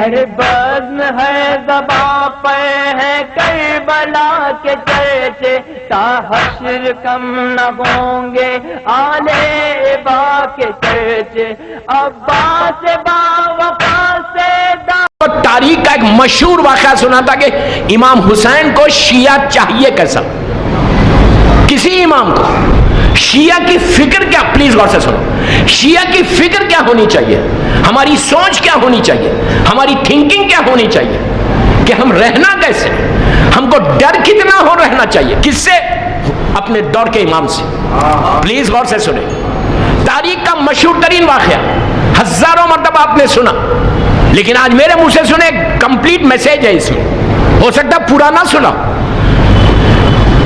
ہر بزم ہے زباں پہ ہے کربلا کے چرچے، تا حشر کم نہ ہوں گے آلے با کے چرچے، عباس با وفا سے تاریخ کا ایک مشہور واقعہ سنا تھا کہ امام حسین کو شیعہ چاہیے کیسا، کسی امام کو شیعہ کی فکر کیا، پلیز غور سے سنو، شیعہ کی فکر کیا ہونی چاہیے، ہماری سوچ کیا ہونی چاہیے، ہماری تھنکنگ کیا ہونی چاہیے کہ ہم رہنا کیسے، ہم کو ڈر کتنا ہو رہنا چاہیے، کس سے، اپنے دور کے امام سے۔ پلیز غور سے سنیں، تاریخ کا مشہور ترین واقعہ، ہزاروں مرتبہ آپ نے سنا، لیکن آج میرے منہ سے سنے، کمپلیٹ میسج ہے اس میں، ہو سکتا پورا نہ سنا،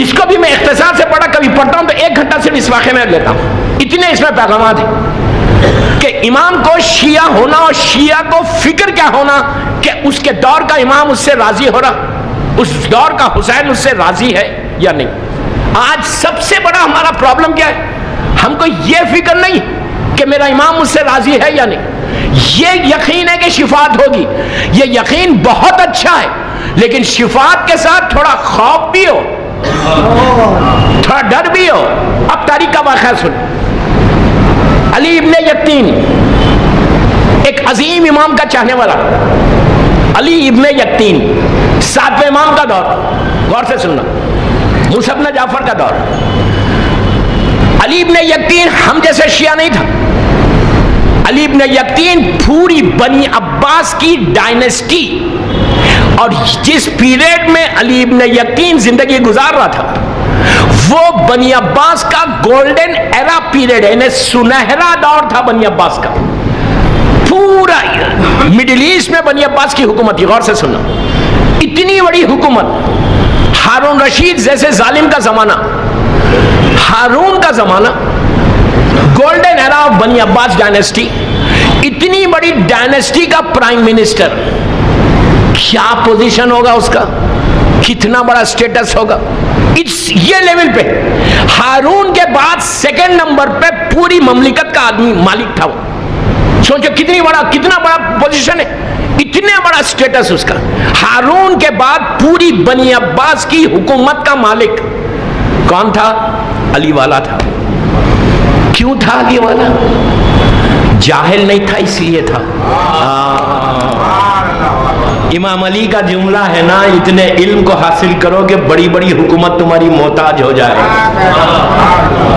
اس کو بھی میں اختصار سے پڑھا، کبھی پڑھتا ہوں تو 1 گھنٹہ صرف اس واقعے میں لیتا ہوں، اتنے اس میں پیغامات ہیں کہ امام کو شیعہ ہونا اور شیعہ کو فکر کیا ہونا کہ اس کے دور کا امام اس سے راضی ہو رہا، اس دور کا حسین اس سے راضی ہے یا نہیں۔ آج سب سے بڑا ہمارا پرابلم کیا ہے، ہم کو یہ فکر نہیں کہ میرا امام مجھ سے راضی ہے یا نہیں، یہ یقین ہے کہ شفاعت ہوگی، یہ یقین بہت اچھا ہے، لیکن شفاعت کے ساتھ تھوڑا خوف بھی ہو، تھوڑا ڈر بھی ہو۔ اب تاریخ کا واقعہ سن، علی ابن یقین ایک عظیم امام کا چاہنے والا، علی ابن یقین 7ویں امام کا دور، غور سے سننا، موسیٰ بن جعفر کا دور۔ علی ابن یقین ہم جیسے شیعہ نہیں تھا، علی ابن یقین پوری بنی عباس کی ڈائنسٹی، اور جس پیریڈ میں علی ابن یقین زندگی گزار رہا تھا وہ بنی عباس کا گولڈن ایرا پیریڈ ہے، یعنی سنہرا دور تھا بنی عباس کا، پورا مڈل ایسٹ میں بنی عباس کی حکومت تھی۔ غور سے سننا، اتنی بڑی حکومت، ہارون رشید جیسے ظالم کا زمانہ، ہارون کا زمانہ، گولڈن ایرا آف بنی عباس ڈائنسٹی، اتنی بڑی ڈائنسٹی کا پرائم منسٹر، کیا پوزیشن ہوگا اس کا، کتنا بڑا سٹیٹس ہوگا، یہ لیول پہ ہارون کے بعد 2nd نمبر پہ پوری مملکت کا آدمی مالک تھا وہ۔ سوچو کتنا بڑا پوزیشن ہے، اتنا بڑا سٹیٹس اس کا۔ ہارون کے بعد پوری بنی عباس کی حکومت کا مالک کون تھا؟ علی والا تھا۔ کیوں تھا علی والا؟ جاہل نہیں تھا، اس لیے تھا۔ امام علی کا جملہ ہے نا، اتنے علم کو حاصل کرو کہ بڑی بڑی حکومت تمہاری محتاج ہو جائے۔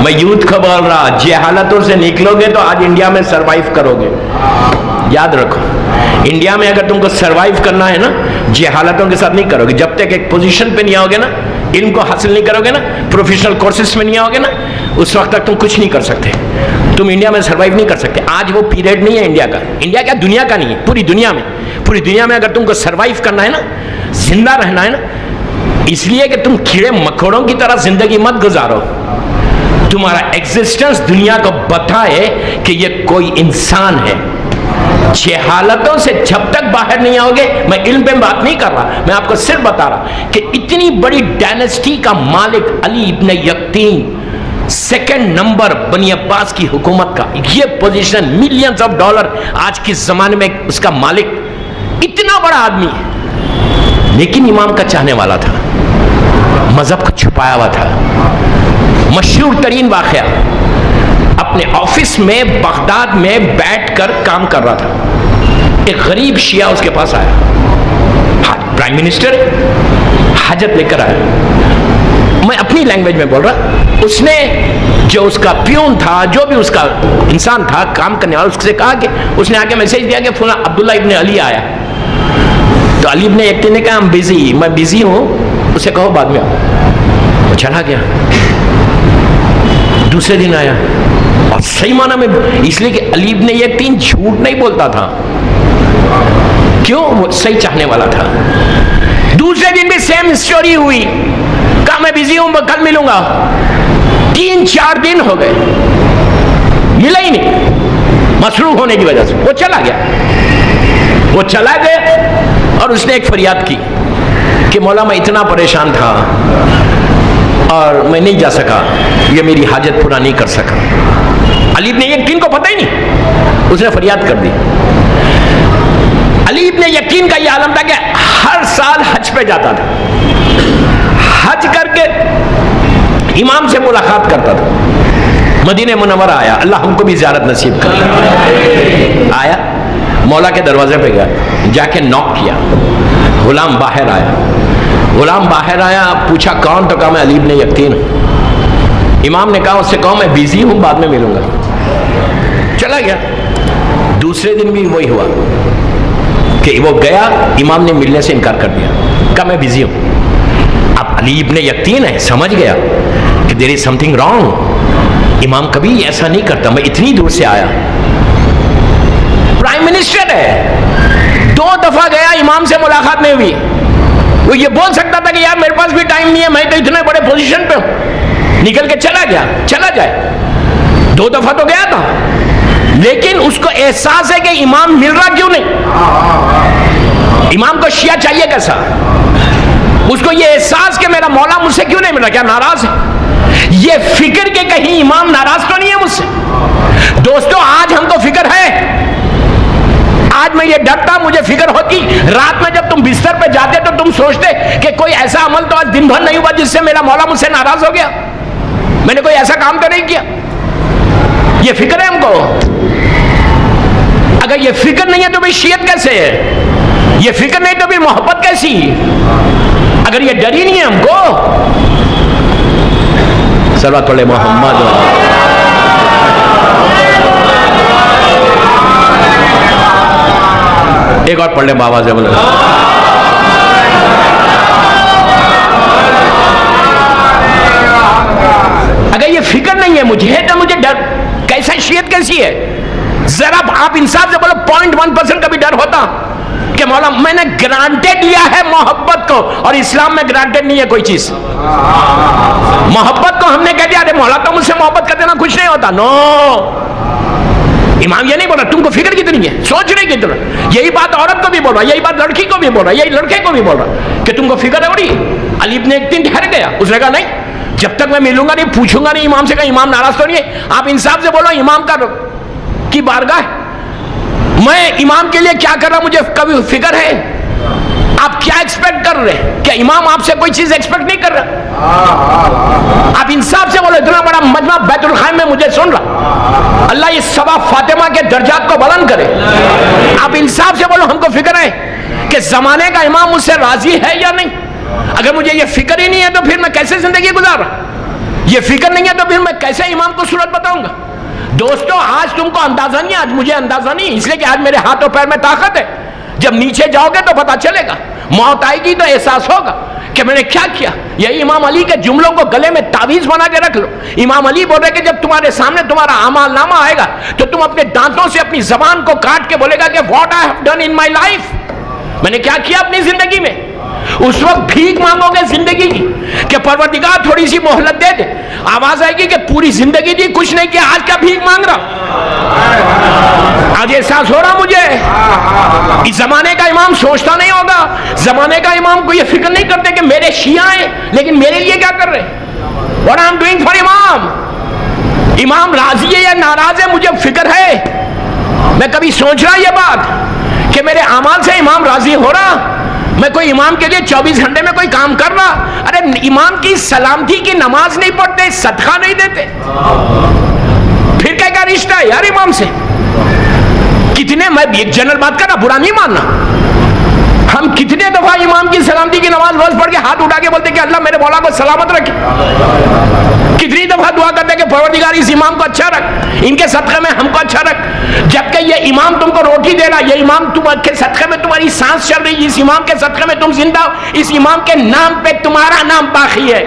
میں یوتھ کو بول رہا، جہالتوں سے نکلو گے تو آج انڈیا میں سروائیو کرو گے۔ یاد رکھو، انڈیا میں اگر تم کو سروائیو کرنا ہے نا، جہالتوں کے ساتھ نہیں کرو گے۔ جب تک ایک پوزیشن پہ نہیں آؤ گے نا، علم کو حاصل نہیں کرو گے نا، پروفیشنل کورسز میں نہیں آؤ گے نا، اس وقت تک تم کچھ نہیں کر سکتے، تم انڈیا میں سروائیو نہیں کر سکتے۔ آج وہ پیریڈ نہیں ہے انڈیا کا، انڈیا کیا دنیا کا نہیں ہے، پوری دنیا میں اگر تم کو سروائیو کرنا ہے نا، زندہ رہنا ہے نا، اس لیے کہ تم کیڑے مکوڑوں کی طرح زندگی مت گزارو، تمہارا ایگزسٹنس دنیا کو بتائے کہ یہ کوئی انسان ہے۔ جہالتوں سے جب تک باہر نہیں آؤ گے، میں علم پہ بات نہیں کر رہا، میں آپ کو صرف بتا رہا کہ اتنی بڑی ڈائنسٹی کا مالک علی ابن یقین، 2nd نمبر بنی عباس کی حکومت کا، یہ پوزیشن ملینز آف ڈالر آج کے زمانے میں اس کا مالک، اتنا بڑا آدمی ہے، لیکن امام کا چاہنے والا تھا، مذہب کو چھپایا ہوا تھا۔ مشہور ترین واقعہ، اپنے آفس میں بغداد میں بیٹھ کر کام کر رہا تھا، ایک غریب شیعہ اس کے پاس آیا، پرائم منسٹر حاجت لے کر آیا، میں اپنی لینگویج میں بول رہا، اس نے جو اس کا پیون تھا، جو بھی اس کا انسان تھا کام کرنے والا، اس سے کہا کہ اس نے آگے میسیج دیا کہ فلاں عبداللہ ابن علی آیا، تو علی ابن یقین نے کہا میں بیزی ہوں، اسے کہو بعد میں آؤ، وہ چلا گیا۔ دوسرے دن آیا، اور صحیح معنی میں، اس لیے کہ علی ابن یقین جھوٹ نہیں بولتا تھا، کیوں؟ وہ صحیح چاہنے والا تھا۔ دوسرے دن بھی سیم اسٹوری ہوئی، کہا میں بیزی ہوں، کل ملوں گا۔ 3-4 دن ہو گئے، ملا ہی نہیں، مصروف ہونے کی وجہ سے وہ چلا گیا، اور اس نے ایک فریاد کی کہ مولا میں اتنا پریشان تھا اور میں نہیں جا سکا، یہ میری حاجت پورا نہیں کر سکا۔ علی ابن یقین کو پتہ ہی نہیں، اس نے فریاد کر دی۔ علی ابن یقین کا یہ عالم تھا کہ ہر سال حج پہ جاتا تھا، حج کر کے امام سے ملاقات کرتا تھا. مدینہ منورہ آیا، اللہ ہم کو بھی زیارت نصیب کرے. آیا مولا کے دروازے پہ گیا، جا کے نوک کیا، غلام باہر آیا. غلام باہر آیا، پوچھا کون؟ تو کہا میں علی ابن یقین ہوں. امام نے کہا اس سے کہو میں بیزی ہوں، بعد میں ملوں گا. چلا گیا. دوسرے دن بھی وہی ہوا کہ وہ گیا، امام نے ملنے سے انکار کر دیا، کہا میں بیزی ہوں. اب علی ابن یقین ہے، سمجھ گیا کہ دیر از سم تھنگ رانگ. امام کبھی ایسا نہیں کرتا، میں اتنی دور سے آیا. پرائم منسٹر ہے، 2 دفعہ گیا، امام سے ملاقات نہیں ہوئی. وہ یہ بول سکتا تھا کہ یار میرے پاس بھی ٹائم نہیں ہے، میں تو اتنے بڑے پوزیشن پہ ہوں، نکل کے چلا گیا. چلا جائے، 2 دفعہ تو گیا تھا، لیکن اس کو احساس ہے کہ امام مل رہا کیوں نہیں. امام کو شیعہ چاہیے کیسا؟ اس کو یہ احساس کہ میرا مولا مجھ سے کیوں نہیں مل رہا، کیا ناراض ہے؟ یہ فکر کہ کہیں امام ناراض تو نہیں ہے مجھ سے. دوستو آج ہم کو فکر ہے. آج میں یہ ڈرتا، مجھے فکر ہوتی رات میں جب تم بستر پہ جاتے تو تم سوچتے کہ کوئی ایسا عمل تو آج دن بھر نہیں ہوا جس سے میرا مولا مجھ سے ناراض ہو گیا. میں نے کوئی ایسا کام تو نہیں کیا. یہ فکر ہے ہم کو. اگر یہ فکر نہیں ہے تو بھی شیعت کیسے ہے؟ یہ فکر نہیں تو بھی محبت کیسی؟ اگر یہ ڈر ہی نہیں ہے ہم کو. صلوات علی محمد. ایک اور پڑھ لیں بابا سے بولے. اگر یہ فکر نہیں ہے مجھے تو مجھے ڈر کیسا؟ شیعت کیسی ہے؟ ذرا آپ انصاف سے بولو 0.1% کا بھی ڈر ہوتا کہ مولا میں نے گرانٹیڈ لیا ہے محبت کو، اور اسلام میں گرانٹیڈ نہیں ہے کوئی چیز. محبت کو ہم نے کہہ دیا ارے مولا تو مجھ سے محبت کر دینا کچھ نہیں ہوتا. نو، امام یہ نہیں بول رہا تم کو فکر کتنی ہے، سوچ رہے کتنا. یہی بات عورت کو بھی بول رہا، یہی بات لڑکی کو بھی بول رہا، یہی لڑکے کو بھی بول رہا کہ تم کو فکر ہے. بڑی علی ابن ایک دن ٹھہر گیا، اس نے کہا نہیں، جب تک میں ملوں گا نہیں، پوچھوں گا نہیں امام سے، کہ امام ناراض تو نہیں ہے. آپ انصاف سے بولو، امام کی بارگاہ میں امام کے لیے کیا کر رہا مجھے کبھی فکر ہے؟ آپ کیا ایکسپیکٹ کر رہے؟ کیا امام آپ سے کوئی چیز ایکسپیکٹ نہیں کر رہا؟ آپ انصاف سے بولو. اتنا بڑا مجمع بیت الخائم میں مجھے سن رہا، اللہ اس صبا فاطمہ کے درجات کو بلند کرے. آپ انصاف سے بولو ہم کو فکر ہے کہ زمانے کا امام مجھ سے راضی ہے یا نہیں. اگر مجھے یہ فکر ہی نہیں ہے تو پھر میں کیسے زندگی گزار رہا؟ یہ فکر نہیں ہے تو پھر میں کیسے امام کو صورت بتاؤں گا؟ دوستو آج تم کو اندازہ نہیں، آج مجھے اندازہ نہیں، اس لیے کہ آج میرے ہاتھ اور پیر میں طاقت ہے. جب نیچے جاؤ گے تو پتا چلے گا، موت آئے گی تو احساس ہوگا کہ میں نے کیا کیا. یہی امام علی کے جملوں کو گلے میں تعویذ بنا کے رکھ لو. امام علی بول رہے کہ جب تمہارے سامنے تمہارا اعمال نامہ آئے گا تو تم اپنے دانتوں سے اپنی زبان کو کاٹ کے بولے گا کہ what I have done in my life, میں نے کیا کیا اپنی زندگی میں. اس وقت بھیک مانگو گے زندگی کی کہ پروردگار تھوڑی سی مہلت دے دے. آواز آئے گی کہ پوری زندگی دی کچھ نہیں کیا، آج کیا بھیک مانگ رہا. آج احساس ہو رہا مجھے اس زمانے کا امام سوچتا نہیں ہوگا. زمانے کا امام کو یہ فکر نہیں کرتے کہ میرے شیعہ ہیں لیکن میرے لیے کیا کر رہے. What I'm doing for امام. امام راضی ہے یا ناراض ہے مجھے فکر ہے. میں کبھی سوچ رہا یہ بات کہ میرے اعمال سے امام راضی ہو رہا. میں کوئی امام کے لیے 24 گھنٹے میں کوئی کام کر رہا. ارے امام کی سلامتی کی نماز نہیں پڑھتے، صدقہ نہیں دیتے، پھر کیا رشتہ ہے یار امام سے؟ کتنے، میں ایک جنرل بات کر رہا، برا نہیں ماننا، ہم کتنے دفعہ امام کی سلامتی کی نماز روز پڑھ کے ہاتھ اٹھا کے بولتے کہ اللہ میرے مولا کو سلامت رکھے. کتنی دفعہ دعا کرتے کہ پروردگار اس امام کو اچھا رکھ، ان کے صدقے میں ہم کو اچھا رکھ. جبکہ یہ امام تم کو روٹی دے رہا، یہ امام تم کے صدقے میں تمہاری سانس چل رہی، اس امام کے صدقے میں تم زندہ ہو، اس امام کے نام پہ تمہارا نام باقی ہے.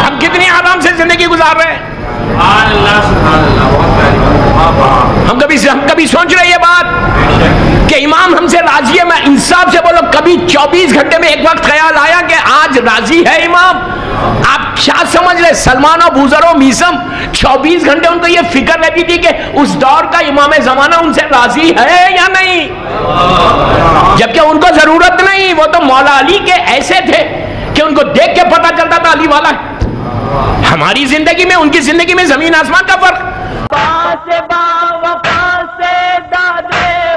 ہم کتنی آرام سے زندگی گزار رہے ہیں. ہم کبھی سوچ رہے یہ بات کہ امام ہم سے راضی ہے؟ میں انصاف سے بولو، کبھی 24 گھنٹے میں ایک وقت خیال آیا کہ آج راضی ہے امام؟ آپ کیا سمجھ رہے؟ سلمان و بوذر و میثم 24 گھنٹے ان کو یہ فکر رہتی تھی کہ اس دور کا امام زمانہ ان سے راضی ہے یا نہیں، جبکہ ان کو ضرورت نہیں، وہ تو مولا علی کے ایسے تھے کہ ان کو دیکھ کے پتہ چلتا تھا علی والا ہے۔ ہماری زندگی میں ان کی زندگی میں زمین آسمان کا فرق۔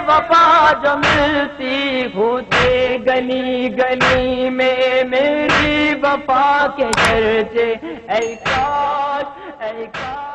وفا جو ملتی ہوتی گلی گلی میں میری وفا کے چرچے، اے کاش اے کاش